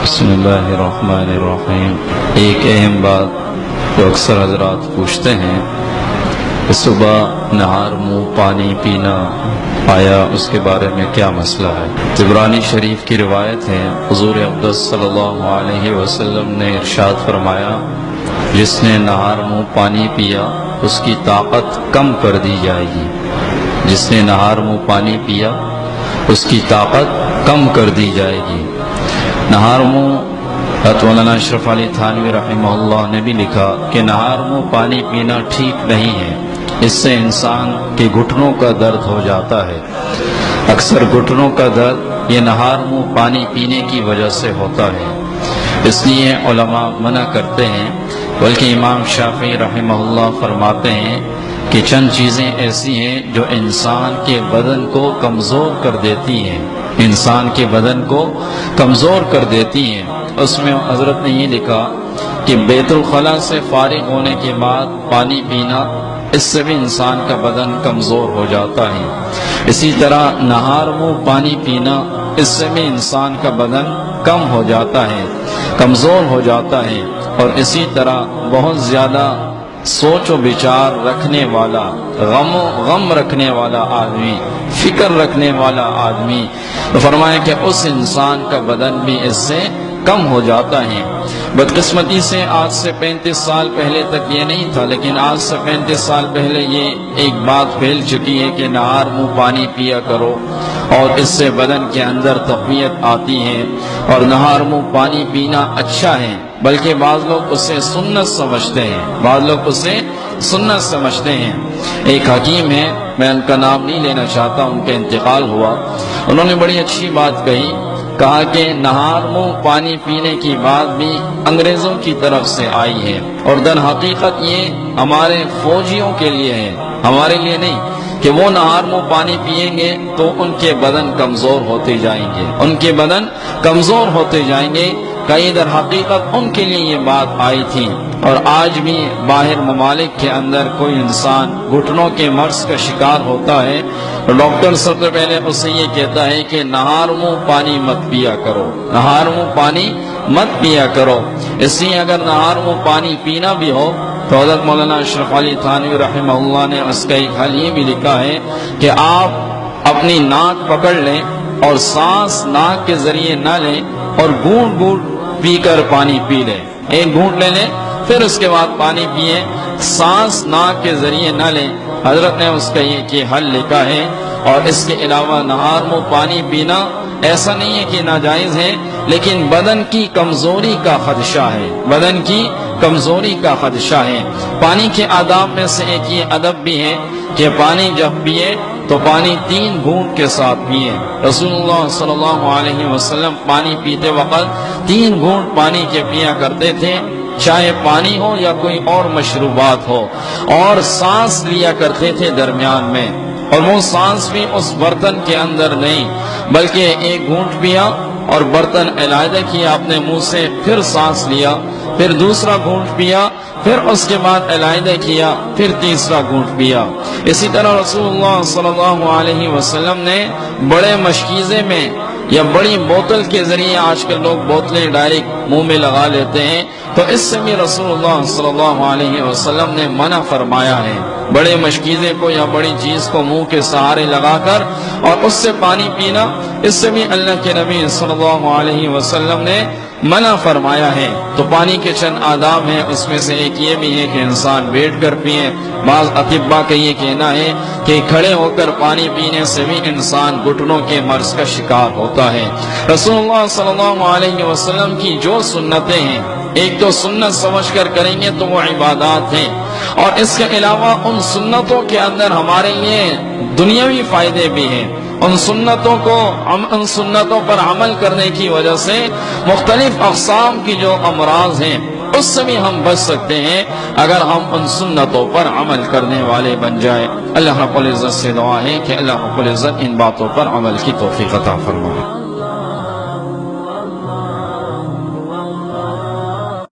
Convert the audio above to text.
بسم اللہ الرحمن الرحیم۔ ایک اہم بات جو اکثر حضرات پوچھتے ہیں کہ صبح نہار منہ پانی پینا آیا اس کے بارے میں کیا مسئلہ ہے؟ طبرانی شریف کی روایت ہے، حضور اقدس صلی اللہ علیہ وسلم نے ارشاد فرمایا، جس نے نہار منہ پانی پیا اس کی طاقت کم کر دی جائے گی۔ جس نے نہار منہ پانی پیا اس کی طاقت کم کر دی جائے گی۔ نہار منہ مولانا اشرف علی تھانوی رحمہ اللہ نے بھی لکھا کہ نہار منہ پانی پینا ٹھیک نہیں ہے، اس سے انسان کے گھٹنوں کا درد ہو جاتا ہے۔ اکثر گھٹنوں کا درد یہ نہار منہ پانی پینے کی وجہ سے ہوتا ہے، اس لیے علماء منع کرتے ہیں۔ بلکہ امام شافعی رحمہ اللہ فرماتے ہیں کہ چند چیزیں ایسی ہیں جو انسان کے بدن کو کمزور کر دیتی ہیں، انسان کے بدن کو کمزور کر دیتی ہیں۔ اس میں حضرت نے یہ لکھا کہ بیت الخلاء سے فارغ ہونے کے بعد پانی پینا، اس سے بھی انسان کا بدن کمزور ہو جاتا ہے۔ اسی طرح نہار منہ پانی پینا، اس سے بھی انسان کا بدن کم ہو جاتا ہے، کمزور ہو جاتا ہے۔ اور اسی طرح بہت زیادہ سوچ و بچار رکھنے والا، غم رکھنے والا آدمی، فکر رکھنے والا آدمی، فرمایا کہ اس انسان کا بدن بھی اس سے کم ہو جاتا ہے۔ بدقسمتی سے آج سے 35 سال پہلے تک یہ نہیں تھا، لیکن آج سے 35 سال پہلے یہ ایک بات پھیل چکی ہے کہ نہار منہ پانی پیا کرو اور اس سے بدن کے اندر تقویت آتی ہے، اور نہار منہ پانی پینا اچھا ہے۔ بلکہ بعض لوگ اسے سنت سمجھتے ہیں، بعض لوگ اسے سنت سمجھتے ہیں۔ ایک حکیم ہے، میں ان کا نام نہیں لینا چاہتا، ان کا انتقال ہوا، انہوں نے بڑی اچھی بات کہی، کہا کہ نہار منہ پانی پینے کی بات بھی انگریزوں کی طرف سے آئی ہے، اور در حقیقت یہ ہمارے فوجیوں کے لیے ہے، ہمارے لیے نہیں، کہ وہ نہار منہ پانی پیئیں گے تو ان کے بدن کمزور ہوتے جائیں گے، ان کے بدن کمزور ہوتے جائیں گے۔ کئی در حقیقت ان کے لیے یہ بات آئی تھی۔ اور آج بھی باہر ممالک کے اندر کوئی انسان گھٹنوں کے مرض کا شکار ہوتا ہے تو ڈاکٹر سب سے پہلے اسے یہ کہتا ہے کہ نہار منہ پانی مت پیا کرو، نہار منہ پانی مت پیا کرو۔ اس لیے اگر نہار منہ پانی پینا بھی ہو تو حضرت مولانا اشرف علی تھانوی رحمہ اللہ نے اس کا ایک حل یہ بھی لکھا ہے کہ آپ اپنی ناک پکڑ لیں اور سانس ناک کے ذریعے نہ لیں، اور گھونٹ گھونٹ پی کر پانی پی لیں۔ ایک گھونٹ لے لیں پھر اس کے بعد پانی پیئیں، سانس ناک کے ذریعے نہ لیں۔ حضرت نے اس کا یہ حل لکھا ہے۔ اور اس کے علاوہ نہار منہ پانی پینا ایسا نہیں ہے کہ ناجائز ہے، لیکن بدن کی کمزوری کا خدشہ ہے، بدن کی کمزوری کا خدشہ ہے۔ پانی کے آداب میں سے ایک یہ ادب بھی ہے کہ پانی جب پیئے تو پانی 3 گھونٹ کے ساتھ پیئے۔ رسول اللہ صلی اللہ علیہ وسلم پانی پیتے وقت 3 گھونٹ پانی کے پیا کرتے تھے، چاہے پانی ہو یا کوئی اور مشروبات ہو، اور سانس لیا کرتے تھے درمیان میں، اور وہ سانس بھی اس برتن کے اندر نہیں، بلکہ ایک گھونٹ پیا اور برتن علیحدہ کیا اپنے منہ سے، پھر سانس لیا، پھر دوسرا گھونٹ پیا، پھر اس کے بعد علیحدہ کیا، پھر تیسرا گھونٹ پیا۔ اسی طرح رسول اللہ صلی اللہ علیہ وسلم نے بڑے مشکیزے میں یا بڑی بوتل کے ذریعے، آج کل لوگ بوتلیں ڈائریکٹ منہ میں لگا لیتے ہیں، تو اس سے بھی رسول اللہ صلی اللہ علیہ وسلم نے منع فرمایا ہے۔ بڑے مشکیزے کو یا بڑی چیز کو منہ کے سہارے لگا کر اور اس سے پانی پینا، اس سے بھی اللہ کے نبی صلی اللہ علیہ وسلم نے منع فرمایا ہے۔ تو پانی کے چند آداب ہیں، اس میں سے ایک یہ بھی ہے کہ انسان بیٹھ کر پیئے۔ بعض اطباء کا یہ کہنا ہے کہ کھڑے ہو کر پانی پینے سے بھی انسان گھٹنوں کے مرض کا شکار ہوتا ہے۔ رسول اللہ صلی اللہ علیہ وسلم کی جو سنتیں ہیں، ایک تو سنت سمجھ کر کریں گے تو وہ عبادات ہیں، اور اس کے علاوہ ان سنتوں کے اندر ہمارے لیے دنیاوی فائدے بھی ہیں۔ ان سنتوں پر عمل کرنے کی وجہ سے مختلف اقسام کی جو امراض ہیں اس سے بھی ہم بچ سکتے ہیں اگر ہم ان سنتوں پر عمل کرنے والے بن جائیں۔ اللہ رب العزت سے دعا ہے کہ اللہ رب العزت ان باتوں پر عمل کی توفیق عطا فرمائے۔